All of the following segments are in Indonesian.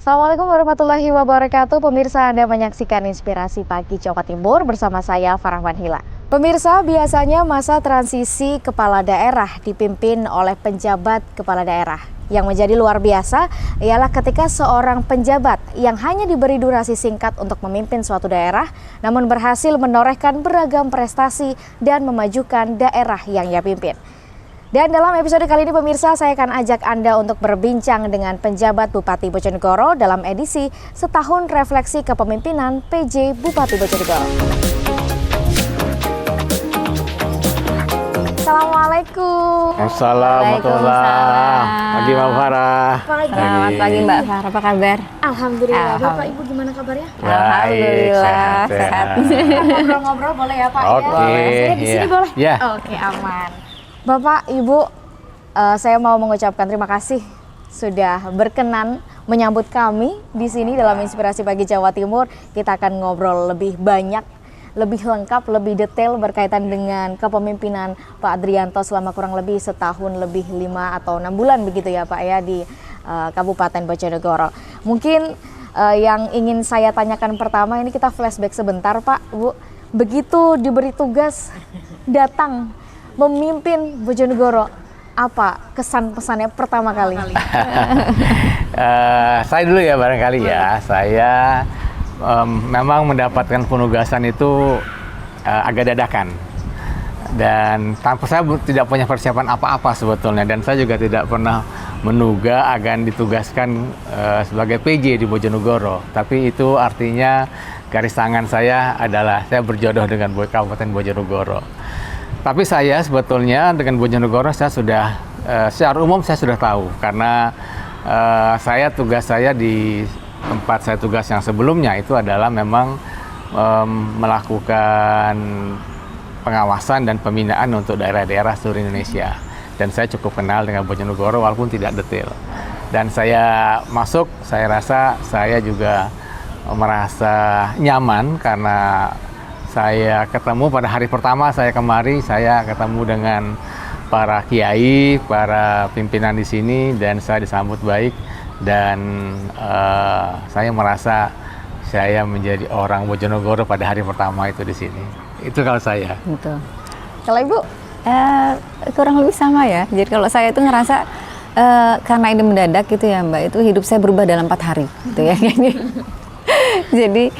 Assalamualaikum warahmatullahi wabarakatuh. Pemirsa, Anda menyaksikan Inspirasi Pagi Jawa Timur bersama saya Farah Manhila. Pemirsa, biasanya masa transisi kepala daerah dipimpin oleh penjabat kepala daerah. Yang menjadi luar biasa ialah ketika seorang penjabat yang hanya diberi durasi singkat untuk memimpin suatu daerah, namun berhasil menorehkan beragam prestasi dan memajukan daerah yang ia pimpin. Dan dalam episode kali ini pemirsa, saya akan ajak Anda untuk berbincang dengan penjabat Bupati Bojonegoro dalam edisi Setahun Refleksi Kepemimpinan PJ Bupati Bojonegoro. Assalamualaikum. Assalamualaikum. Pagi Mbak Farah. Selamat pagi Mbak Farah, apa kabar? Alhamdulillah. Bapak Ibu gimana kabarnya? Alhamdulillah sehat. Ngobrol-ngobrol boleh ya Pak? Oke, Saya di sini boleh? Ya. Oke, aman. Bapak, Ibu, saya mau mengucapkan terima kasih sudah berkenan menyambut kami di sini dalam Inspirasi Pagi Jawa Timur. Kita akan ngobrol lebih banyak, lebih lengkap, lebih detail berkaitan dengan kepemimpinan Pak Adrianto selama kurang lebih setahun lebih 5 atau 6 bulan begitu ya Pak ya di Kabupaten Bojonegoro. Mungkin yang ingin saya tanyakan pertama, ini kita flashback sebentar Pak, Bu. Begitu diberi tugas datang memimpin Bojonegoro, apa kesan pesannya pertama kali? Saya dulu ya barangkali ya. Saya memang mendapatkan penugasan itu agak dadakan. Dan tanpa saya tidak punya persiapan apa-apa sebetulnya. Dan saya juga tidak pernah menduga akan ditugaskan sebagai PJ di Bojonegoro. Tapi itu artinya garis tangan saya adalah saya berjodoh dengan Kabupaten Bojonegoro. Tapi saya sebetulnya dengan Bojonegoro saya sudah secara umum saya sudah tahu karena tugas saya di tempat saya tugas yang sebelumnya itu adalah memang melakukan pengawasan dan pembinaan untuk daerah-daerah seluruh Indonesia, dan saya cukup kenal dengan Bojonegoro walaupun tidak detail. Dan saya masuk, saya rasa saya juga merasa nyaman karena saya ketemu pada hari pertama saya kemari, saya ketemu dengan para kiai, para pimpinan di sini, dan saya disambut baik, dan saya merasa saya menjadi orang Bojonegoro pada hari pertama itu di sini. Itu kalau saya. Betul. Kalau Ibu? Kurang lebih sama ya. Jadi kalau saya itu ngerasa karena ini mendadak gitu ya Mbak, itu hidup saya berubah dalam 4 hari gitu ya. Jadi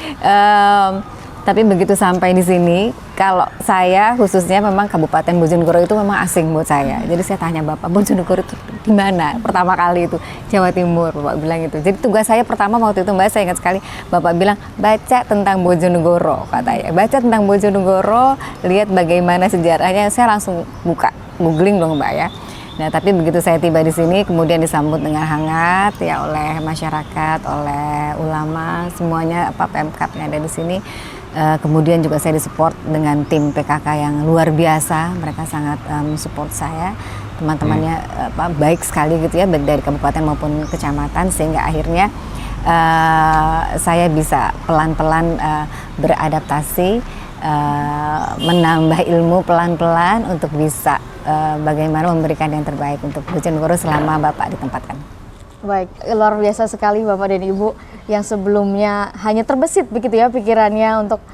tapi begitu sampai di sini, kalau saya khususnya memang Kabupaten Bojonegoro itu memang asing buat saya. Jadi saya tanya Bapak, Bojonegoro itu di mana? Pertama kali itu Jawa Timur, Bapak bilang itu. Jadi tugas saya pertama waktu itu Mbak, saya ingat sekali Bapak bilang baca tentang Bojonegoro, katanya. Baca tentang Bojonegoro, lihat bagaimana sejarahnya. Saya langsung buka, googling dong Mbak ya. Nah, tapi begitu saya tiba di sini, kemudian disambut dengan hangat ya oleh masyarakat, oleh ulama, semuanya Pemkab yang ada di sini. Kemudian juga saya disupport dengan tim PKK yang luar biasa, mereka sangat support saya, teman-temannya baik sekali gitu ya, baik dari kabupaten maupun kecamatan, sehingga akhirnya saya bisa pelan-pelan beradaptasi, menambah ilmu pelan-pelan untuk bisa bagaimana memberikan yang terbaik untuk Bojonegoro selama Bapak ditempatkan. Baik, luar biasa sekali Bapak dan Ibu yang sebelumnya hanya terbesit begitu ya pikirannya untuk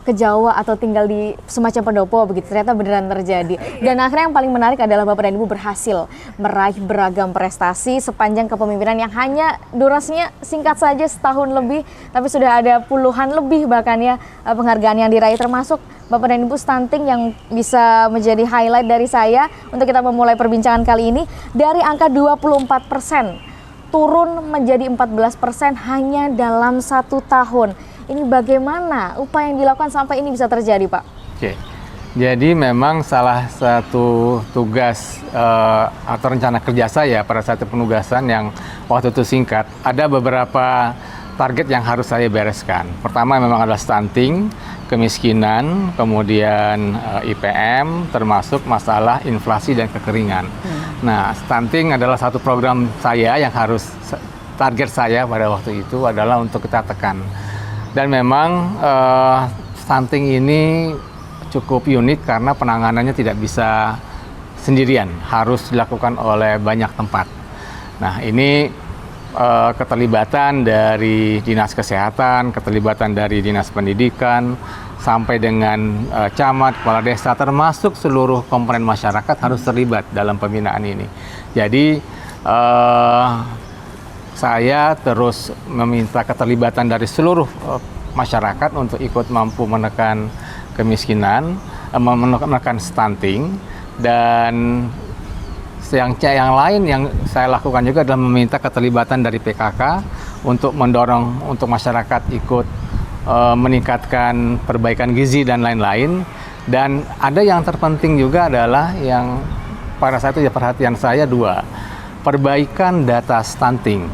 ke Jawa atau tinggal di semacam pendopo begitu, ternyata beneran terjadi. Dan akhirnya yang paling menarik adalah Bapak dan Ibu berhasil meraih beragam prestasi sepanjang kepemimpinan yang hanya durasinya singkat saja setahun lebih, tapi sudah ada puluhan lebih bahkan ya penghargaan yang diraih, termasuk Bapak dan Ibu stunting yang bisa menjadi highlight dari saya untuk kita memulai perbincangan kali ini. Dari angka 24% turun menjadi 14% hanya dalam 1 tahun. Ini bagaimana upaya yang dilakukan sampai ini bisa terjadi, Pak? Oke, jadi memang salah satu tugas atau rencana kerja saya pada saat penugasan yang waktu itu singkat, ada beberapa target yang harus saya bereskan. Pertama memang adalah stunting, kemiskinan, kemudian IPM, termasuk masalah inflasi dan kekeringan. Nah, stunting adalah satu program saya yang harus target saya pada waktu itu adalah untuk kita tekan. Dan memang stunting ini cukup unik karena penanganannya tidak bisa sendirian, harus dilakukan oleh banyak tempat. Nah, ini keterlibatan dari dinas kesehatan, keterlibatan dari dinas pendidikan, sampai dengan camat, kepala desa, termasuk seluruh komponen masyarakat harus terlibat dalam pembinaan ini. Jadi saya terus meminta keterlibatan dari seluruh masyarakat untuk ikut mampu menekan kemiskinan, menekan stunting, dan yang lain yang saya lakukan juga adalah meminta keterlibatan dari PKK untuk mendorong untuk masyarakat ikut meningkatkan perbaikan gizi dan lain-lain. Dan ada yang terpenting juga adalah yang pada saat itu ya perhatian saya dua, perbaikan data stunting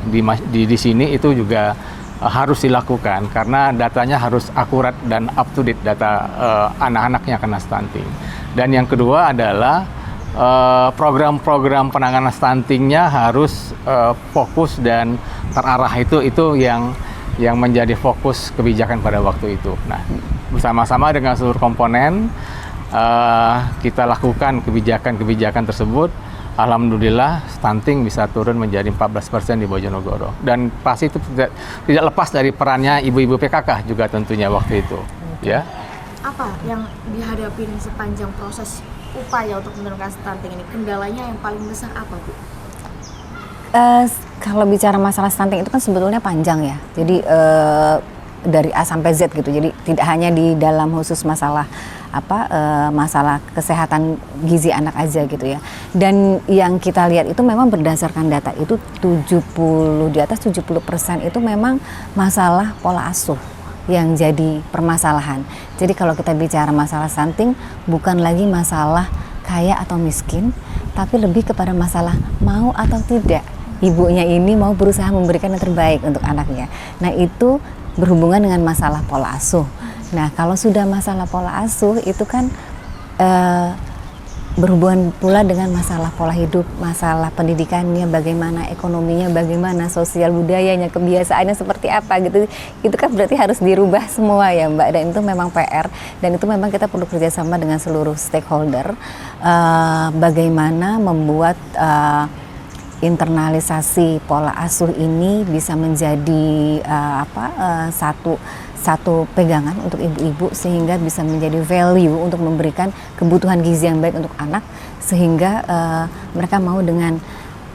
di sini itu juga harus dilakukan karena datanya harus akurat dan up to date data anak-anak yang kena stunting. Dan yang kedua adalah program-program penanganan stuntingnya harus fokus dan terarah, itu yang menjadi fokus kebijakan pada waktu itu. Nah, bersama-sama dengan seluruh komponen kita lakukan kebijakan-kebijakan tersebut. Alhamdulillah stunting bisa turun menjadi 14% di Bojonegoro, dan pasti itu tidak lepas dari perannya ibu-ibu PKK juga tentunya waktu itu. Ya. Apa yang dihadapin sepanjang proses upaya untuk menurunkan stunting ini? Kendalanya yang paling besar apa, Bu? Kalau bicara masalah stunting itu kan sebetulnya panjang ya. Jadi dari A sampai Z gitu. Jadi tidak hanya di dalam khusus masalah masalah kesehatan gizi anak aja gitu ya. Dan yang kita lihat itu memang berdasarkan data itu di atas 70% itu memang masalah pola asuh yang jadi permasalahan. Jadi kalau kita bicara masalah stunting bukan lagi masalah kaya atau miskin, tapi lebih kepada masalah mau atau tidak ibunya ini mau berusaha memberikan yang terbaik untuk anaknya. Nah, itu berhubungan dengan masalah pola asuh. Nah, kalau sudah masalah pola asuh itu kan berhubungan pula dengan masalah pola hidup, masalah pendidikannya, bagaimana ekonominya, bagaimana sosial budayanya, kebiasaannya seperti apa gitu. Itu kan berarti harus dirubah semua ya Mbak, dan itu memang PR, dan itu memang kita perlu kerjasama dengan seluruh stakeholder, bagaimana membuat internalisasi pola asuh ini bisa menjadi satu pegangan untuk ibu-ibu sehingga bisa menjadi value untuk memberikan kebutuhan gizi yang baik untuk anak, sehingga mereka mau dengan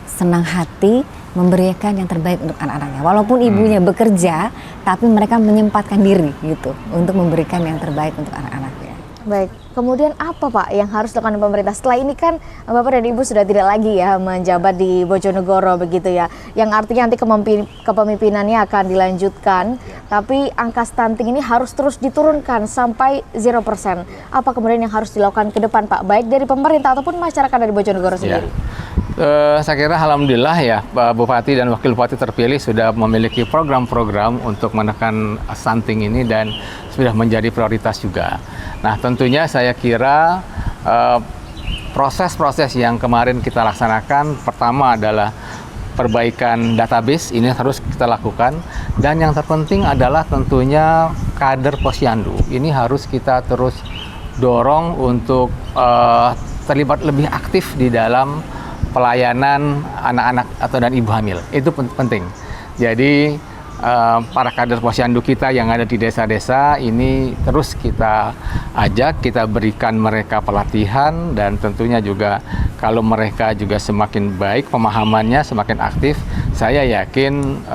senang hati memberikan yang terbaik untuk anak-anaknya. Walaupun ibunya bekerja, tapi mereka menyempatkan diri gitu untuk memberikan yang terbaik untuk anak-anaknya. Baik, kemudian apa Pak yang harus dilakukan pemerintah? Setelah ini kan Bapak dan Ibu sudah tidak lagi ya menjabat di Bojonegoro begitu ya, yang artinya nanti kepemimpinannya akan dilanjutkan, tapi angka stunting ini harus terus diturunkan sampai 0%. Apa kemudian yang harus dilakukan ke depan Pak, baik dari pemerintah ataupun masyarakat dari Bojonegoro sendiri? Saya kira alhamdulillah ya Pak Bupati dan Wakil Bupati terpilih sudah memiliki program-program untuk menekan stunting ini dan sudah menjadi prioritas juga. Nah, tentunya saya kira proses-proses yang kemarin kita laksanakan, pertama adalah perbaikan database, ini harus kita lakukan, dan yang terpenting adalah tentunya kader posyandu. Ini harus kita terus dorong untuk terlibat lebih aktif di dalam pelayanan anak-anak atau dan ibu hamil. Itu penting. Jadi para kader posyandu kita yang ada di desa-desa ini terus kita ajak, kita berikan mereka pelatihan, dan tentunya juga kalau mereka juga semakin baik pemahamannya, semakin aktif, saya yakin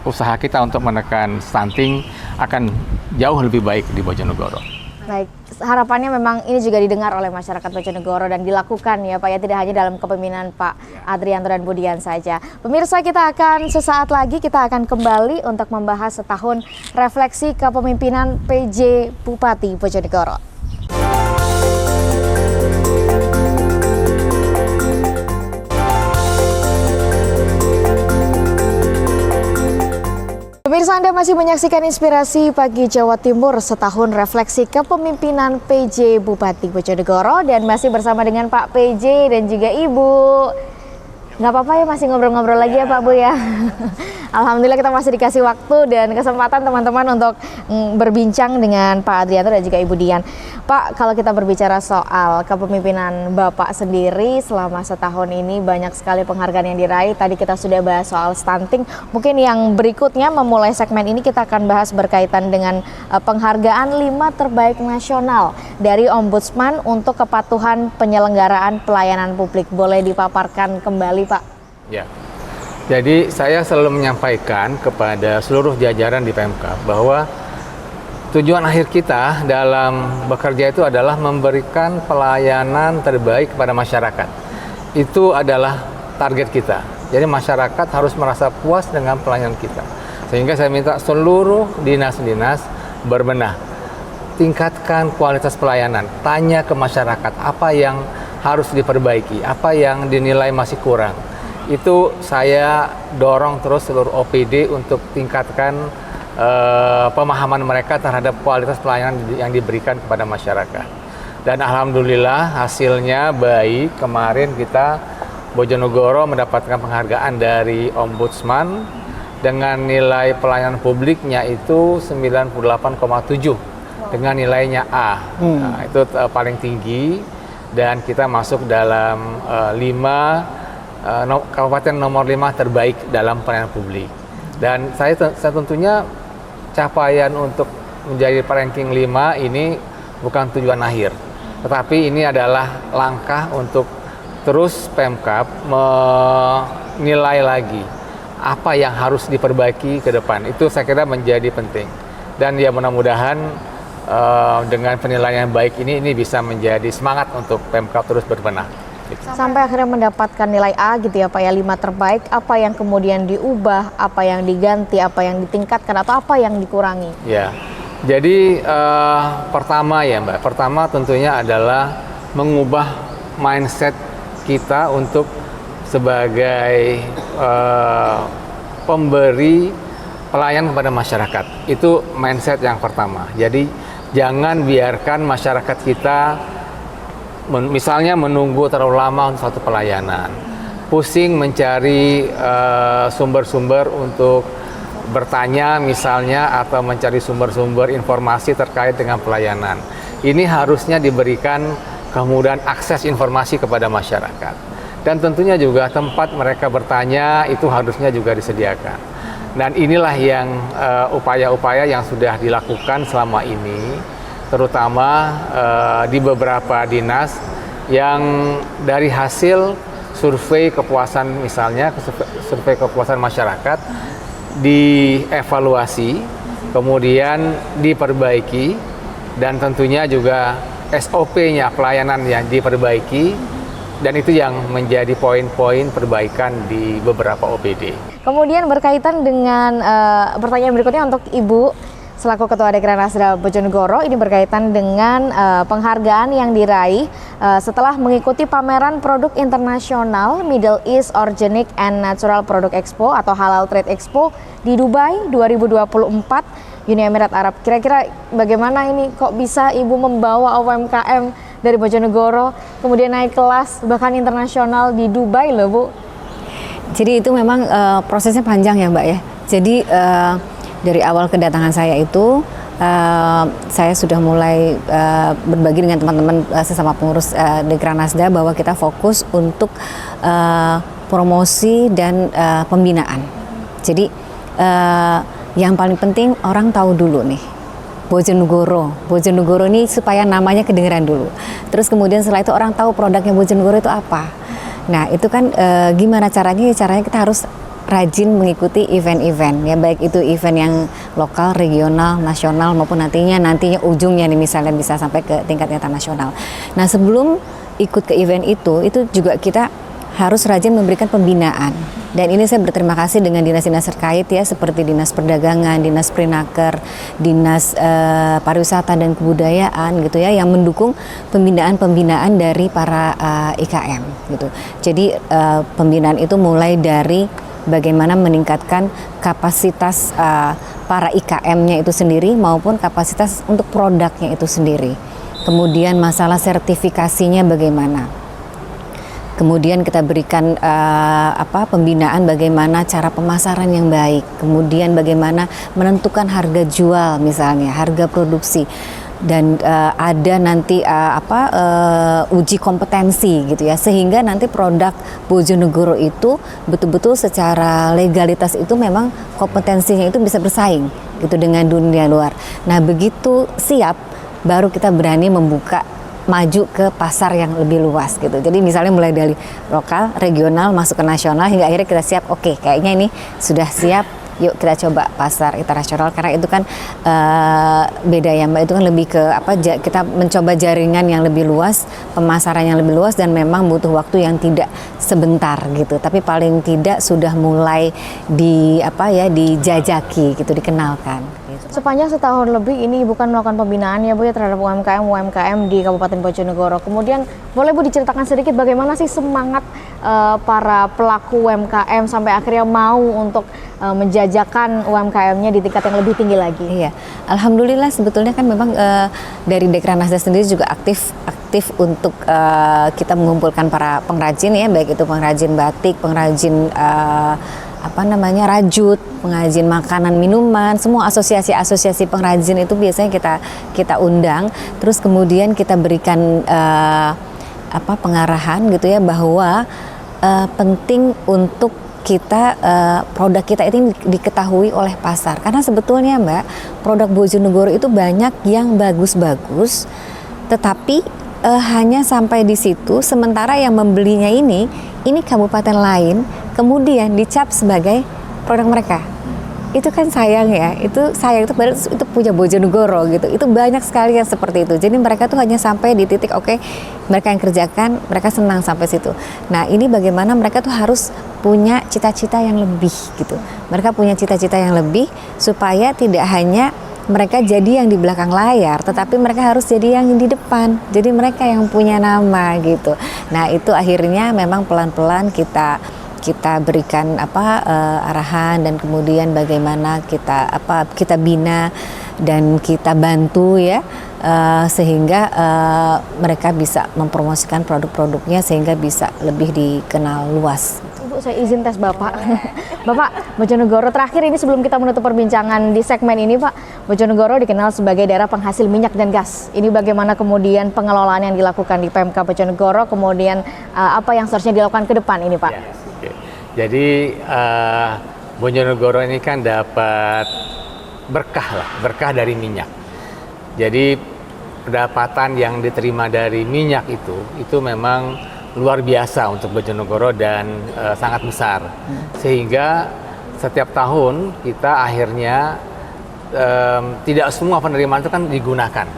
usaha kita untuk menekan stunting akan jauh lebih baik di Bojonegoro. Baik, harapannya memang ini juga didengar oleh masyarakat Bojonegoro dan dilakukan ya Pak ya, tidak hanya dalam kepemimpinan Pak Adrianto dan Budian saja. Pemirsa, kita akan sesaat lagi kita akan kembali untuk membahas setahun refleksi kepemimpinan PJ Bupati Bojonegoro. Pemirsa, Anda masih menyaksikan Inspirasi Pagi Jawa Timur, setahun refleksi kepemimpinan PJ Bupati Bojonegoro, dan masih bersama dengan Pak PJ dan juga Ibu. Nggak apa-apa ya, masih ngobrol-ngobrol lagi ya Pak Bu ya. Alhamdulillah kita masih dikasih waktu dan kesempatan teman-teman untuk berbincang dengan Pak Adrianto dan juga Ibu Dian. Pak, kalau kita berbicara soal kepemimpinan Bapak sendiri selama setahun ini, banyak sekali penghargaan yang diraih. Tadi kita sudah bahas soal stunting. Mungkin yang berikutnya memulai segmen ini kita akan bahas berkaitan dengan penghargaan 5 terbaik nasional dari Ombudsman untuk kepatuhan penyelenggaraan pelayanan publik. Boleh dipaparkan kembali Pak? Ya. Jadi saya selalu menyampaikan kepada seluruh jajaran di Pemkab bahwa tujuan akhir kita dalam bekerja itu adalah memberikan pelayanan terbaik kepada masyarakat. Itu adalah target kita. Jadi masyarakat harus merasa puas dengan pelayanan kita. Sehingga saya minta seluruh dinas-dinas berbenah. Tingkatkan kualitas pelayanan. Tanya ke masyarakat apa yang harus diperbaiki, apa yang dinilai masih kurang. Itu saya dorong terus seluruh OPD untuk tingkatkan pemahaman mereka terhadap kualitas pelayanan yang diberikan kepada masyarakat. Dan alhamdulillah hasilnya baik. Kemarin kita Bojonegoro mendapatkan penghargaan dari Ombudsman dengan nilai pelayanan publiknya itu 98,7 dengan nilainya A. Nah, itu paling tinggi dan kita masuk dalam 5 kabupaten nomor 5 terbaik dalam pelayanan publik. Dan saya tentunya capaian untuk menjadi ranking 5 ini bukan tujuan akhir, tetapi ini adalah langkah untuk terus Pemkab menilai lagi apa yang harus diperbaiki ke depan. Itu saya kira menjadi penting. Dan ya mudah-mudahan dengan penilaian yang baik ini bisa menjadi semangat untuk Pemkab terus berbenah. Sampai akhirnya mendapatkan nilai A gitu ya Pak ya, 5 terbaik. Apa yang kemudian diubah, apa yang diganti, apa yang ditingkatkan, atau apa yang dikurangi? Ya, jadi pertama ya Mbak, pertama tentunya adalah mengubah mindset kita untuk sebagai pemberi pelayanan kepada masyarakat. Itu mindset yang pertama. Jadi jangan biarkan masyarakat kita misalnya menunggu terlalu lama untuk satu pelayanan, pusing mencari sumber-sumber untuk bertanya misalnya, atau mencari sumber-sumber informasi terkait dengan pelayanan. Ini harusnya diberikan kemudahan akses informasi kepada masyarakat. Dan tentunya juga tempat mereka bertanya itu harusnya juga disediakan. Dan inilah yang upaya-upaya yang sudah dilakukan selama ini, terutama di beberapa dinas yang dari hasil survei kepuasan, misalnya survei kepuasan masyarakat dievaluasi, kemudian diperbaiki, dan tentunya juga SOP-nya pelayanan yang diperbaiki, dan itu yang menjadi poin-poin perbaikan di beberapa OPD. Kemudian berkaitan dengan pertanyaan berikutnya untuk Ibu selaku Ketua Dekranasda Bojonegoro, ini berkaitan dengan penghargaan yang diraih setelah mengikuti pameran produk internasional Middle East Organic and Natural Product Expo atau Halal Trade Expo di Dubai 2024 Uni Emirat Arab. Kira-kira bagaimana ini kok bisa Ibu membawa UMKM dari Bojonegoro kemudian naik kelas bahkan internasional di Dubai loh Bu? Jadi itu memang prosesnya panjang ya Mbak ya. Jadi dari awal kedatangan saya itu saya sudah mulai berbagi dengan teman-teman sesama pengurus Dekranasda bahwa kita fokus untuk promosi dan pembinaan. Jadi yang paling penting orang tahu dulu nih Bojonegoro ini supaya namanya kedengeran dulu. Terus kemudian setelah itu orang tahu produknya Bojonegoro itu apa. Nah itu kan gimana caranya? Caranya kita harus rajin mengikuti event-event ya, baik itu event yang lokal, regional, nasional, maupun nantinya ujungnya nih misalnya bisa sampai ke tingkat internasional. Nah sebelum ikut ke event itu juga kita harus rajin memberikan pembinaan. Dan ini saya berterima kasih dengan dinas-dinas terkait ya, seperti Dinas Perdagangan, Dinas Perinaker, Dinas Pariwisata dan Kebudayaan gitu ya, yang mendukung pembinaan dari para IKM gitu. Jadi pembinaan itu mulai dari bagaimana meningkatkan kapasitas para IKM-nya itu sendiri maupun kapasitas untuk produknya itu sendiri. Kemudian masalah sertifikasinya bagaimana. Kemudian kita berikan pembinaan bagaimana cara pemasaran yang baik, kemudian bagaimana menentukan harga jual misalnya, harga produksi. Dan ada nanti uji kompetensi gitu ya, sehingga nanti produk Bojonegoro itu betul-betul secara legalitas itu memang kompetensinya itu bisa bersaing gitu dengan dunia luar. Nah begitu siap baru kita berani membuka maju ke pasar yang lebih luas gitu. Jadi misalnya mulai dari lokal, regional, masuk ke nasional hingga akhirnya kita siap, oke, kayaknya ini sudah siap, yuk kita coba pasar internasional, karena itu kan beda ya Mbak, itu kan lebih ke kita mencoba jaringan yang lebih luas, pemasaran yang lebih luas, dan memang butuh waktu yang tidak sebentar gitu, tapi paling tidak sudah mulai dijajaki gitu, dikenalkan. Sepanjang setahun lebih ini Ibu kan melakukan pembinaan ya Bu ya terhadap UMKM di Kabupaten Bojonegoro. Kemudian boleh Bu diceritakan sedikit bagaimana sih semangat para pelaku UMKM sampai akhirnya mau untuk menjajakan UMKM-nya di tingkat yang lebih tinggi lagi? Iya, alhamdulillah sebetulnya kan memang dari Dekranasda sendiri juga aktif untuk kita mengumpulkan para pengrajin ya, baik itu pengrajin batik, pengrajin rajut, pengrajin makanan minuman, semua asosiasi pengrajin itu biasanya kita undang, terus kemudian kita berikan pengarahan gitu ya, bahwa penting untuk kita produk kita itu diketahui oleh pasar, karena sebetulnya Mbak, produk Bojonegoro itu banyak yang bagus-bagus tetapi hanya sampai di situ, sementara yang membelinya ini kabupaten lain kemudian dicap sebagai produk mereka. Itu kan sayang ya, itu punya Bojonegoro gitu. Itu banyak sekali yang seperti itu. Jadi mereka tuh hanya sampai di titik mereka yang kerjakan, mereka senang sampai situ. Nah, ini bagaimana mereka tuh harus punya cita-cita yang lebih gitu. Mereka punya cita-cita yang lebih supaya tidak hanya mereka jadi yang di belakang layar, tetapi mereka harus jadi yang di depan. Jadi mereka yang punya nama gitu. Nah, itu akhirnya memang pelan-pelan kita berikan arahan, dan kemudian bagaimana kita bina dan kita bantu ya, sehingga mereka bisa mempromosikan produk-produknya sehingga bisa lebih dikenal luas. Ibu, saya izin tes Bapak. Bapak, Bojonegoro terakhir ini sebelum kita menutup perbincangan di segmen ini Pak, Bojonegoro dikenal sebagai daerah penghasil minyak dan gas. Ini bagaimana kemudian pengelolaan yang dilakukan di PMK Bojonegoro, kemudian apa yang seharusnya dilakukan ke depan ini Pak? Ya, okay. Jadi Bojonegoro ini kan dapat berkah dari minyak. Jadi pendapatan yang diterima dari minyak itu memang luar biasa untuk Bojonegoro dan sangat besar, sehingga setiap tahun kita akhirnya tidak semua penerimaan itu kan digunakan.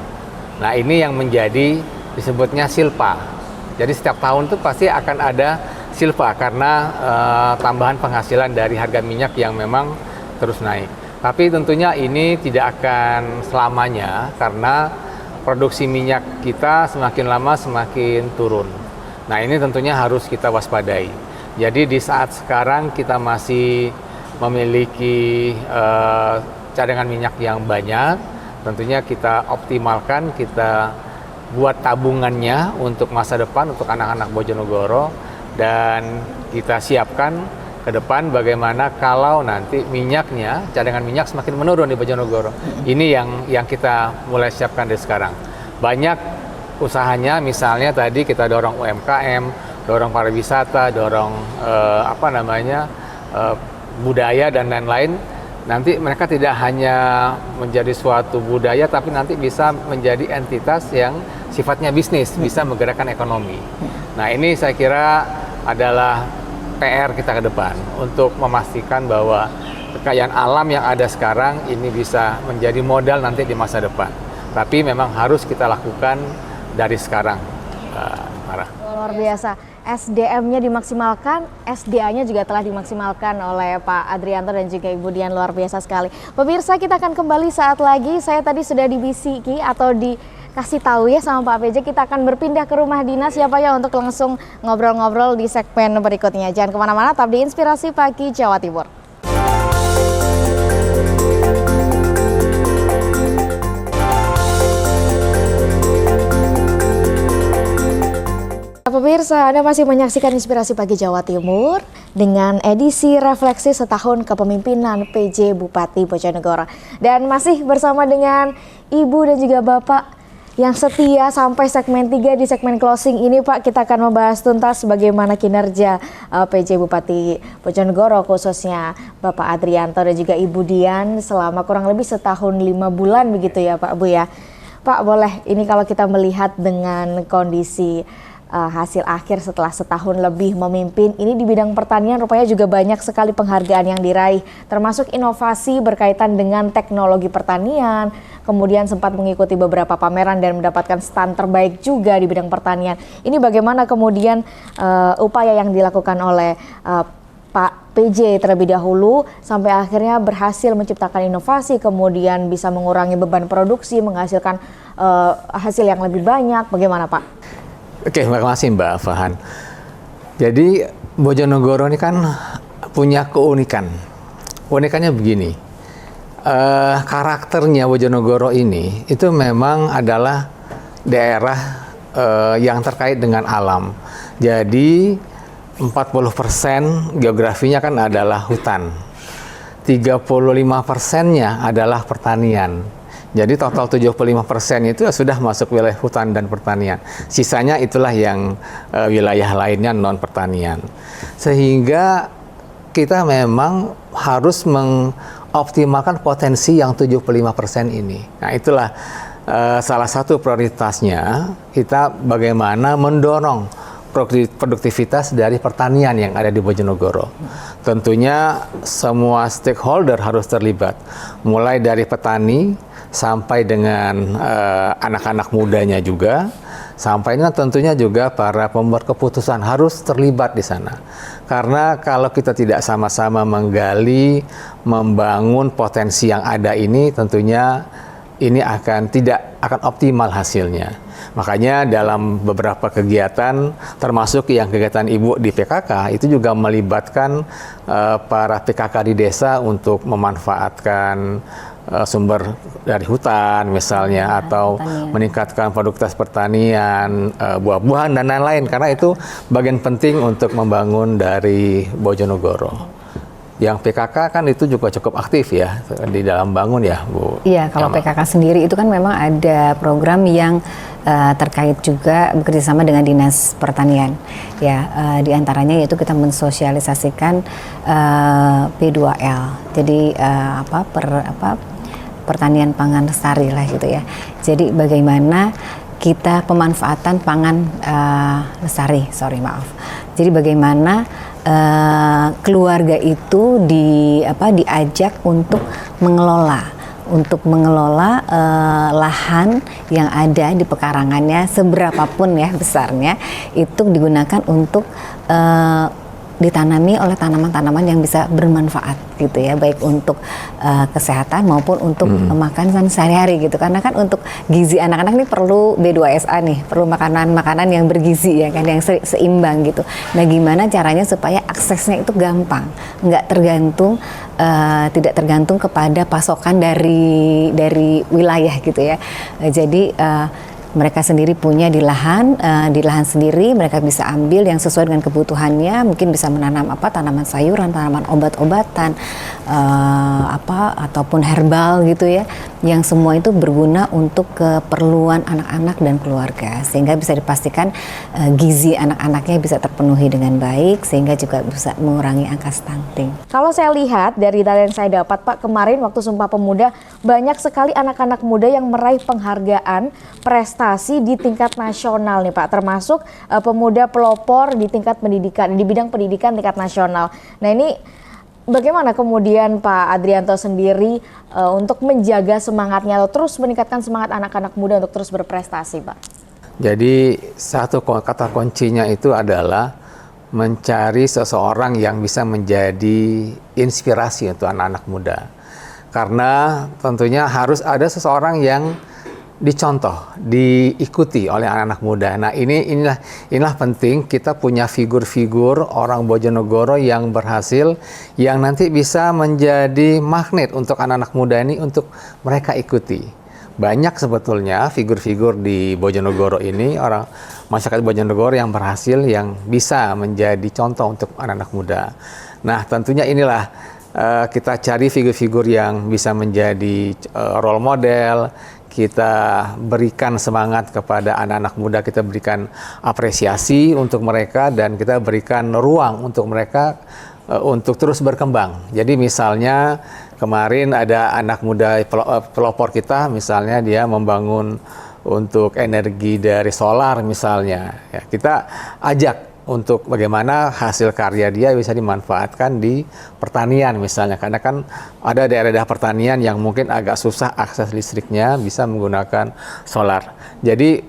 Nah, ini yang menjadi disebutnya silpa. Jadi setiap tahun itu pasti akan ada silpa karena tambahan penghasilan dari harga minyak yang memang terus naik. Tapi tentunya ini tidak akan selamanya, karena produksi minyak kita semakin lama semakin turun. Nah, ini tentunya harus kita waspadai. Jadi di saat sekarang kita masih memiliki cadangan minyak yang banyak, tentunya kita optimalkan, kita buat tabungannya untuk masa depan, untuk anak-anak Bojonegoro, dan kita siapkan ke depan bagaimana kalau nanti minyaknya, cadangan minyak semakin menurun di Bojonegoro. Ini yang kita mulai siapkan dari sekarang. Banyak usahanya, misalnya tadi kita dorong UMKM, dorong pariwisata, dorong budaya dan lain-lain. Nanti mereka tidak hanya menjadi suatu budaya, tapi nanti bisa menjadi entitas yang sifatnya bisnis, bisa menggerakkan ekonomi. Nah, ini saya kira adalah PR kita ke depan untuk memastikan bahwa kekayaan alam yang ada sekarang ini bisa menjadi modal nanti di masa depan. Tapi memang harus kita lakukan dari sekarang, Farah. Luar biasa. SDM-nya dimaksimalkan, SDA-nya juga telah dimaksimalkan oleh Pak Adrianto dan juga Ibu Dian, luar biasa sekali. Pemirsa, kita akan kembali saat lagi. Saya tadi sudah dibisiki atau dikasih tahu ya sama Pak PJ, kita akan berpindah ke rumah dinas ya Pak ya, untuk langsung ngobrol-ngobrol di segmen berikutnya. Jangan kemana-mana, tetap di Inspirasi Pagi Jawa Timur. Pemirsa, pemirsa, Anda masih menyaksikan Inspirasi Pagi Jawa Timur dengan edisi refleksi setahun kepemimpinan PJ Bupati Bojonegoro. Dan masih bersama dengan Ibu dan juga Bapak yang setia sampai segmen 3. Di segmen closing ini Pak, kita akan membahas tuntas bagaimana kinerja PJ Bupati Bojonegoro, khususnya Bapak Adrianto dan juga Ibu Dian selama kurang lebih setahun 5 bulan begitu ya Pak Bu ya. Pak, boleh ini kalau kita melihat dengan kondisi hasil akhir setelah setahun lebih memimpin, ini di bidang pertanian rupanya juga banyak sekali penghargaan yang diraih, termasuk inovasi berkaitan dengan teknologi pertanian, kemudian sempat mengikuti beberapa pameran dan mendapatkan stand terbaik juga di bidang pertanian. Ini bagaimana kemudian upaya yang dilakukan oleh Pak PJ terlebih dahulu sampai akhirnya berhasil menciptakan inovasi, kemudian bisa mengurangi beban produksi, menghasilkan hasil yang lebih banyak. Bagaimana Pak? Oke, terima kasih Mbak Fahan. Jadi Bojonegoro ini kan punya keunikan. Keunikannya begini, karakternya Bojonegoro ini itu memang adalah daerah yang terkait dengan alam. Jadi 40% geografinya kan adalah hutan, 35%-nya adalah pertanian. Jadi total 75% itu sudah masuk wilayah hutan dan pertanian. Sisanya itulah yang wilayah lainnya non pertanian. Sehingga kita memang harus mengoptimalkan potensi yang 75% ini. Nah itulah salah satu prioritasnya, kita bagaimana mendorong produktivitas dari pertanian yang ada di Bojonegoro. Tentunya semua stakeholder harus terlibat, mulai dari petani sampai dengan anak-anak mudanya juga, sampai dengan tentunya juga para pembuat keputusan harus terlibat di sana. Karena kalau kita tidak sama-sama menggali, membangun potensi yang ada ini, tentunya ini tidak akan optimal hasilnya. Makanya dalam beberapa kegiatan, termasuk yang kegiatan Ibu di PKK, itu juga melibatkan para PKK di desa untuk memanfaatkan sumber dari hutan misalnya, atau meningkatkan produktivitas pertanian, buah-buahan dan lain-lain, karena itu bagian penting untuk membangun dari Bojonegoro. Yang PKK kan itu juga cukup aktif ya di dalam bangun ya Bu. Iya, kalau PKK sendiri itu kan memang ada program yang terkait juga bekerjasama dengan Dinas Pertanian. Ya, di antaranya yaitu kita mensosialisasikan P2L. Jadi pertanian pangan lestari lah gitu ya. Jadi bagaimana kita pemanfaatan pangan lestari, Jadi bagaimana keluarga itu diajak untuk mengelola lahan yang ada di pekarangannya, seberapapun ya besarnya, itu digunakan untuk ditanami oleh tanaman-tanaman yang bisa bermanfaat gitu ya, baik untuk kesehatan maupun untuk makanan sehari-hari gitu. Karena kan untuk gizi anak-anak ini perlu B2SA nih, perlu makanan-makanan yang bergizi ya kan, yang seimbang gitu. Nah, gimana caranya supaya aksesnya itu gampang, tidak tergantung kepada pasokan dari wilayah gitu ya. Jadi mereka sendiri punya di lahan sendiri, mereka bisa ambil yang sesuai dengan kebutuhannya, mungkin bisa menanam tanaman sayuran, tanaman obat-obatan, ataupun herbal gitu ya, yang semua itu berguna untuk keperluan anak-anak dan keluarga, sehingga bisa dipastikan gizi anak-anaknya bisa terpenuhi dengan baik, sehingga juga bisa mengurangi angka stunting. Kalau saya lihat dari data yang saya dapat Pak, kemarin waktu Sumpah Pemuda banyak sekali anak-anak muda yang meraih penghargaan prestasi di tingkat nasional nih Pak, termasuk pemuda pelopor di tingkat pendidikan, di bidang pendidikan tingkat nasional. Nah ini bagaimana kemudian Pak Adrianto sendiri untuk menjaga semangatnya atau terus meningkatkan semangat anak-anak muda untuk terus berprestasi Pak? Jadi satu kata kuncinya itu adalah mencari seseorang yang bisa menjadi inspirasi untuk anak-anak muda. Karena tentunya harus ada seseorang yang dicontoh, diikuti oleh anak-anak muda. Nah inilah penting kita punya figur-figur orang Bojonegoro yang berhasil, yang nanti bisa menjadi magnet untuk anak-anak muda ini untuk mereka ikuti. banyak sebetulnya figur-figur di Bojonegoro ini, orang masyarakat Bojonegoro yang berhasil, yang bisa menjadi contoh untuk anak-anak muda. Nah, tentunya inilah kita cari figur-figur yang bisa menjadi role model, kita berikan semangat kepada anak-anak muda, kita berikan apresiasi untuk mereka, dan kita berikan ruang untuk mereka untuk terus berkembang. Jadi misalnya kemarin ada anak muda pelopor kita, misalnya dia membangun untuk energi dari solar misalnya. Ya, kita ajak untuk bagaimana hasil karya dia bisa dimanfaatkan di pertanian misalnya. Karena kan ada daerah-daerah pertanian yang mungkin agak susah akses listriknya, bisa menggunakan solar. Jadi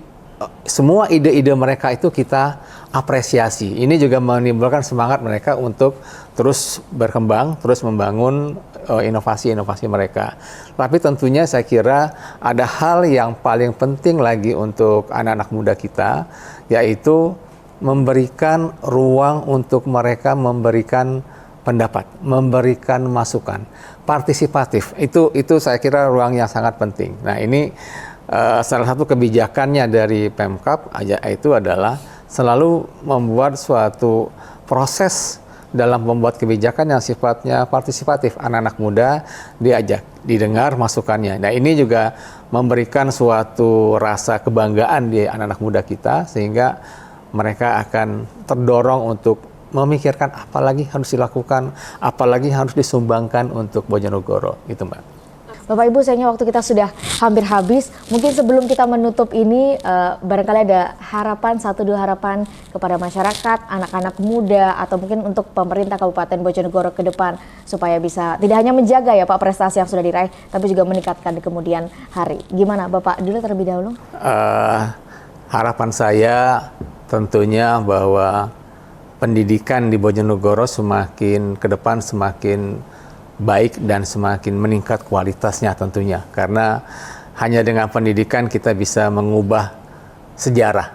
semua ide-ide mereka itu kita apresiasi. Ini juga menimbulkan semangat mereka untuk terus berkembang, terus membangun inovasi-inovasi mereka. Tapi tentunya saya kira ada hal yang paling penting lagi untuk anak-anak muda kita, yaitu memberikan ruang untuk mereka memberikan pendapat, memberikan masukan, partisipatif. Itu saya kira ruang yang sangat penting. Nah, ini salah satu kebijakannya dari Pemkab itu adalah selalu membuat suatu proses dalam membuat kebijakan yang sifatnya partisipatif. Anak-anak muda diajak, didengar masukannya. Nah, ini juga memberikan suatu rasa kebanggaan di anak-anak muda kita, sehingga mereka akan terdorong untuk memikirkan apa lagi harus dilakukan, apa lagi harus disumbangkan untuk Bojonegoro. Itu, Mbak. Bapak Ibu, sayangnya waktu kita sudah hampir habis. Mungkin sebelum kita menutup ini, barangkali ada harapan, 1-2 harapan kepada masyarakat, anak-anak muda, atau mungkin untuk pemerintah Kabupaten Bojonegoro ke depan, supaya bisa tidak hanya menjaga ya Pak prestasi yang sudah diraih, tapi juga meningkatkan di kemudian hari. Gimana Bapak dulu terlebih dahulu? Harapan saya tentunya bahwa pendidikan di Bojonegoro semakin ke depan semakin baik dan semakin meningkat kualitasnya tentunya. Karena hanya dengan pendidikan kita bisa mengubah sejarah.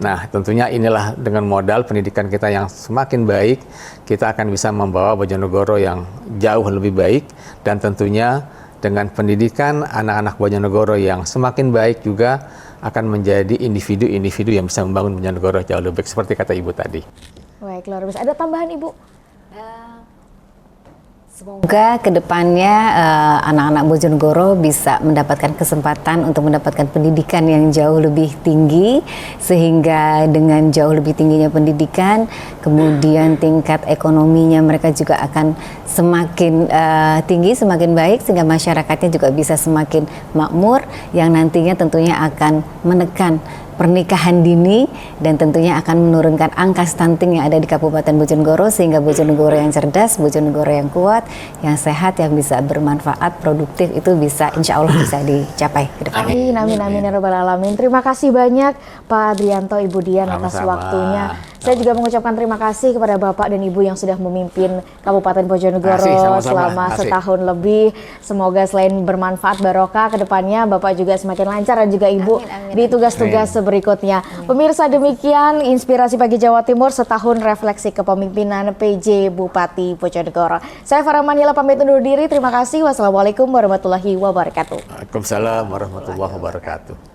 Nah, tentunya inilah dengan modal pendidikan kita yang semakin baik, kita akan bisa membawa Bojonegoro yang jauh lebih baik, dan tentunya dengan pendidikan anak-anak Bojonegoro yang semakin baik juga akan menjadi individu-individu yang bisa membangun Bojonegoro jauh lebih baik, seperti kata Ibu tadi. Baik, luar biasa. Ada tambahan Ibu? Semoga kedepannya anak-anak Bojonegoro bisa mendapatkan kesempatan untuk mendapatkan pendidikan yang jauh lebih tinggi, sehingga dengan jauh lebih tingginya pendidikan, kemudian tingkat ekonominya mereka juga akan semakin tinggi, semakin baik, sehingga masyarakatnya juga bisa semakin makmur, yang nantinya tentunya akan menekan pernikahan dini dan tentunya akan menurunkan angka stunting yang ada di Kabupaten Bojonegoro, sehingga Bojonegoro yang cerdas, Bojonegoro yang kuat, yang sehat, yang bisa bermanfaat, produktif, itu bisa insya Allah bisa dicapai ke depan. Amin, amin, amin ya rabbal alamin. Terima kasih banyak Pak Adrianto, Ibu Dian atas waktunya. Saya juga mengucapkan terima kasih kepada Bapak dan Ibu yang sudah memimpin Kabupaten Bojonegoro selama setahun lebih. Semoga selain bermanfaat barokah ke depannya, Bapak juga semakin lancar dan juga Ibu di tugas-tugas berikutnya. Pemirsa, demikian Inspirasi Pagi Jawa Timur setahun refleksi kepemimpinan PJ Bupati Bojonegoro. Saya Farah Manila pamit undur diri. Terima kasih. Wassalamualaikum warahmatullahi wabarakatuh. Waalaikumsalam warahmatullahi wabarakatuh.